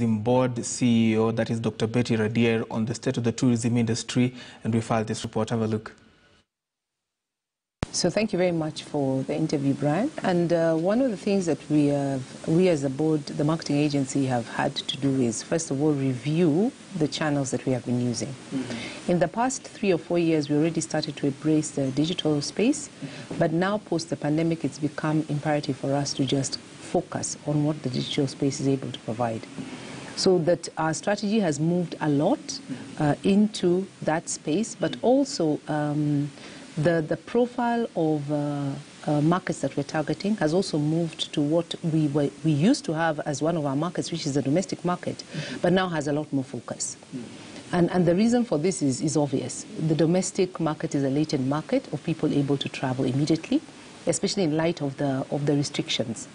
Board CEO, that is Dr. Betty Radier, on the state of the tourism industry, and we filed this report. Have a look. So thank you very much for the interview, Brian. And one of the things that we as a board, the marketing agency, have had to do is, first of all, review the channels that we have been using. Mm-hmm. In the past 3 or 4 years, we already started to embrace the digital space, but now post the pandemic, it's become imperative for us to just focus on what the digital space is able to provide. So that our strategy has moved a lot into that space, but also the profile of markets that we're targeting has also moved to what we used to have as one of our markets, which is the domestic market, but now has a lot more focus. And the reason for this is obvious. The domestic market is a latent market of people able to travel immediately, especially in light of the restrictions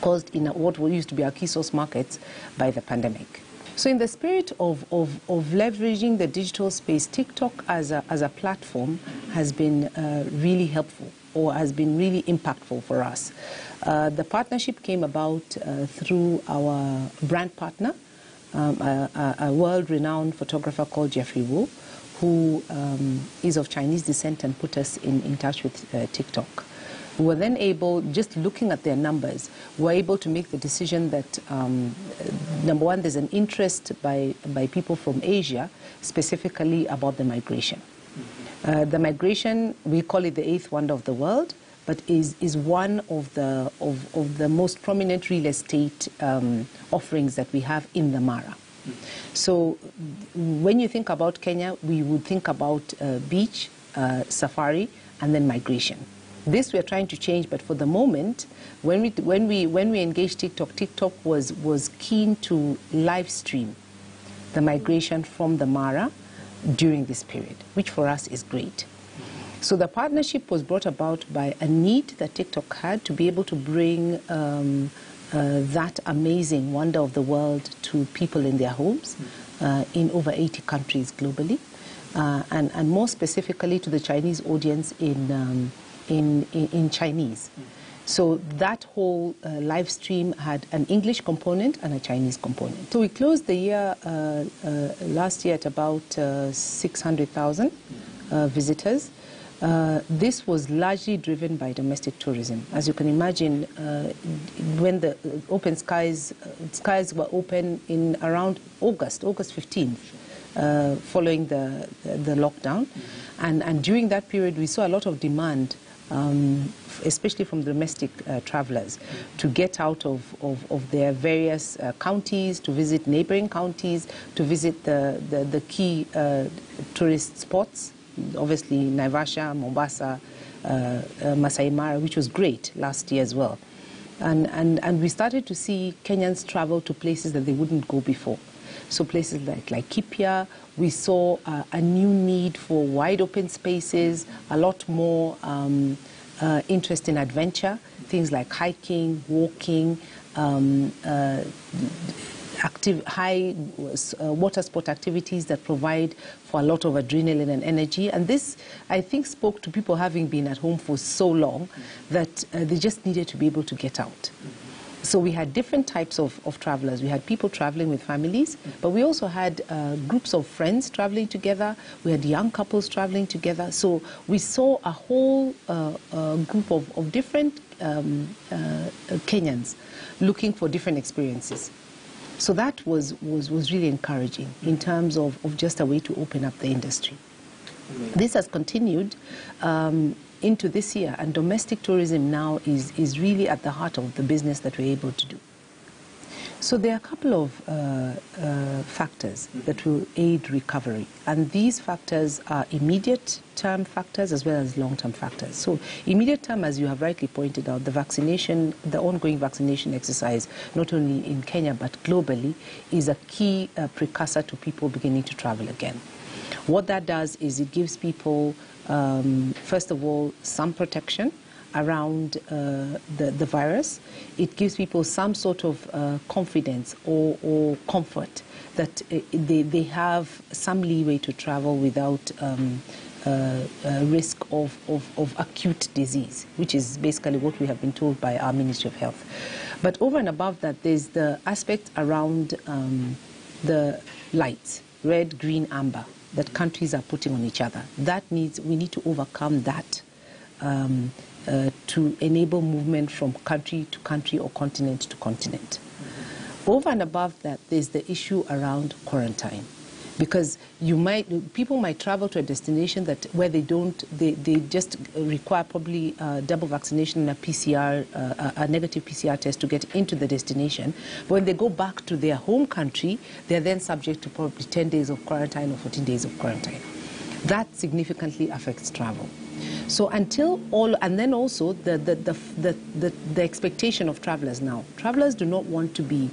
caused in what used to be our key source markets by the pandemic. So in the spirit of leveraging the digital space, TikTok as a platform has been really helpful, or has been really impactful for us. The partnership came about through our brand partner, a world-renowned photographer called Jeffrey Wu, who is of Chinese descent and put us in touch with TikTok. We were then able, just looking at their numbers, were able to make the decision that, number one, there's an interest by people from Asia, specifically about the migration. The migration, we call it the eighth wonder of the world, but is one of the most prominent real estate offerings that we have in the Mara. So when you think about Kenya, we would think about beach, safari, and then migration. This we are trying to change, but for the moment, when we engaged TikTok, TikTok was keen to live stream the migration from the Mara during this period, which for us is great. So the partnership was brought about by a need that TikTok had to be able to bring that amazing wonder of the world to people in their homes in over 80 countries globally, and more specifically to the Chinese audience in Chinese. So that whole live stream had an English component and a Chinese component. So we closed the year last year at about 600,000 visitors. This was largely driven by domestic tourism. As you can imagine, when the skies were open in around August 15th, following the lockdown. And during that period, we saw a lot of demand, especially from domestic travelers, to get out of their various counties, to visit neighboring counties, to visit the key tourist spots, obviously Naivasha, Mombasa, Masai Mara, which was great last year as well. And we started to see Kenyans travel to places that they wouldn't go before. So places like Kipia, we saw a new need for wide open spaces, a lot more interest in adventure, things like hiking, walking, high water sport activities that provide for a lot of adrenaline and energy. And this, I think, spoke to people having been at home for so long that they just needed to be able to get out. So we had different types of travelers. We had people traveling with families, but we also had groups of friends traveling together. We had young couples traveling together. So we saw a whole group of different Kenyans looking for different experiences. So that was really encouraging in terms of just a way to open up the industry. This has continued into this year, and domestic tourism now is really at the heart of the business that we're able to do. So there are a couple of factors that will aid recovery, and these factors are immediate term factors as well as long-term factors. So immediate term, as you have rightly pointed out, the vaccination, the ongoing vaccination exercise, not only in Kenya but globally, is a key precursor to people beginning to travel again. What that does is it gives people, first of all, some protection around the virus. It gives people some sort of confidence or comfort that they have some leeway to travel without risk of acute disease, which is basically what we have been told by our Ministry of Health. But over and above that, there's the aspect around the lights, red, green, amber, that countries are putting on each other. We need to overcome that to enable movement from country to country or continent to continent. Over and above that, there's the issue around quarantine. Because people might travel to a destination where they just require probably double vaccination and a negative PCR test to get into the destination. But when they go back to their home country, they're then subject to probably 10 days of quarantine or 14 days of quarantine. That significantly affects travel. So and then also the expectation of travelers now. Travelers do not want to be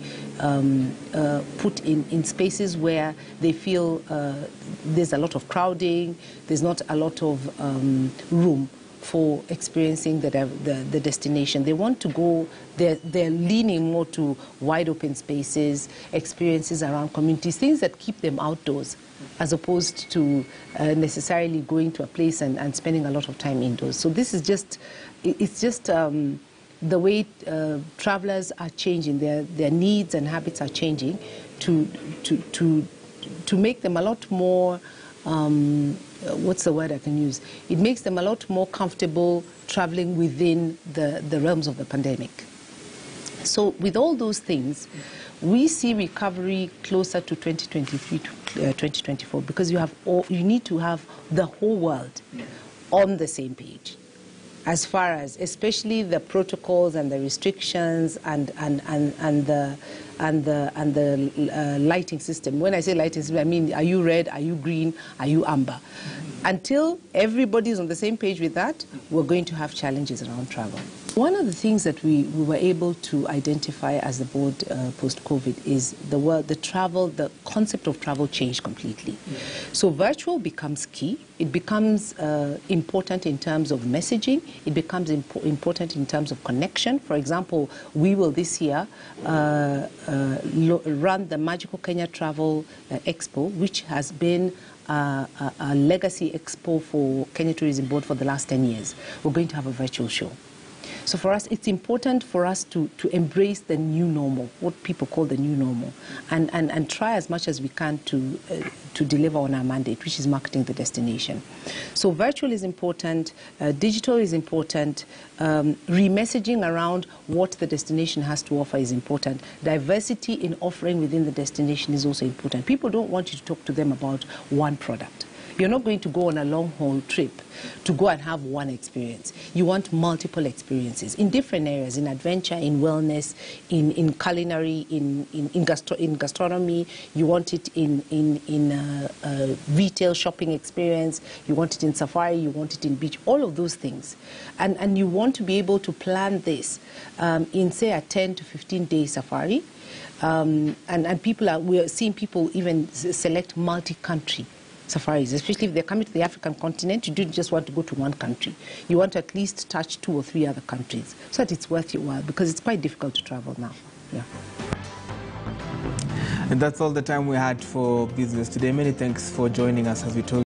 put in spaces where they feel there's a lot of crowding, there's not a lot of room for experiencing the destination. They want to go, they're leaning more to wide open spaces, experiences around communities, things that keep them outdoors, as opposed to necessarily going to a place and spending a lot of time indoors. So this is it's just the way travelers are changing, their needs and habits are changing to make them a lot more, what's the word I can use? It makes them a lot more comfortable traveling within the realms of the pandemic. So with all those things, we see recovery closer to 2023 to 2024 because you need to have the whole world on the same page, as far as especially the protocols and the restrictions and the lighting system. When I say lighting system, I mean, are you red, are you green, are you amber? Until everybody's on the same page with that, we're going to have challenges around travel. One of the things that we were able to identify as the board post-COVID is the concept of travel changed completely. So virtual becomes key. It becomes important in terms of messaging. It becomes important in terms of connection. For example, we will this year run the Magical Kenya Travel Expo, which has been a legacy expo for Kenya Tourism Board for the last 10 years. We're going to have a virtual show. So for us, it's important for us to embrace the new normal, what people call the new normal, and try as much as we can to deliver on our mandate, which is marketing the destination. So virtual is important, digital is important, remessaging around what the destination has to offer is important. Diversity in offering within the destination is also important. People don't want you to talk to them about one product. You're not going to go on a long-haul trip to go and have one experience. You want multiple experiences in different areas, in adventure, in wellness, in culinary, in gastronomy. You want it in retail shopping experience. You want it in safari. You want it in beach. All of those things. And you want to be able to plan this in, say, a 10 to 15-day safari. And we are seeing people even select multi-country safaris, especially if they're coming to the African continent. You don't just want to go to one country. You want to at least touch 2 or 3 other countries so that it's worth your while, because it's quite difficult to travel now. Yeah. And that's all the time we had for business today. Many thanks for joining us as we told